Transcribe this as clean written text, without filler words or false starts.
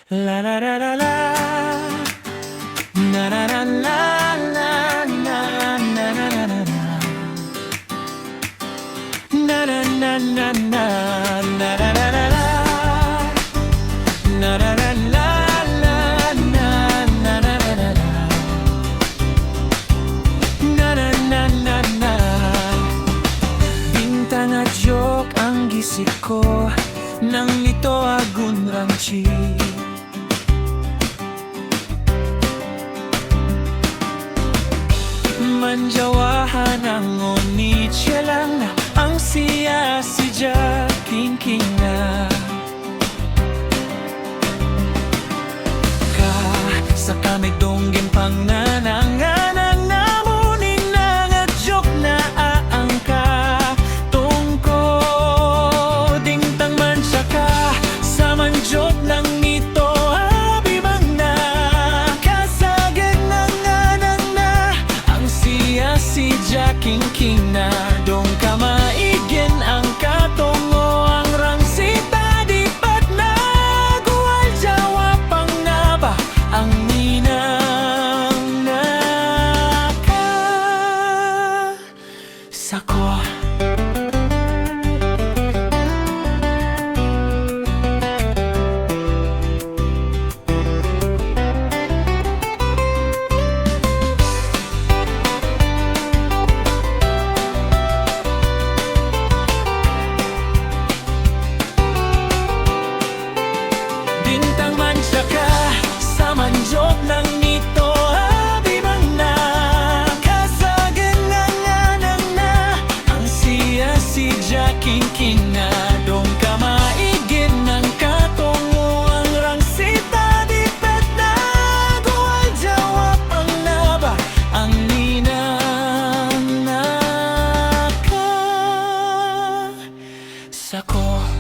La la la la la, na na na la la na na na na na na, na na na na na, na na na na na, na na na la la na na na na na, na na na na na. Bintang at joke ang gisik ko nang ito agun rangchi. Manjawahan ang ngunit siya lang na ang siya si Jaking King na ka sa kami donggin pang nananganan na munin na nga joke na aangka tungko dingtang man siya ka sa manjot lang nito abimang na kasagad na nga na ang siya si Jaking King na dong ka maigin ang katungo ang rangsita di pat naguwal jawa pang naba ang ninang naka sako. Manjot lang nito abimang na kasagad na nga na ang siya si Jaking King na dong ka maigin ng katungo ang rangsita di pet na guwal jawab ang naba ang ninang naka sako.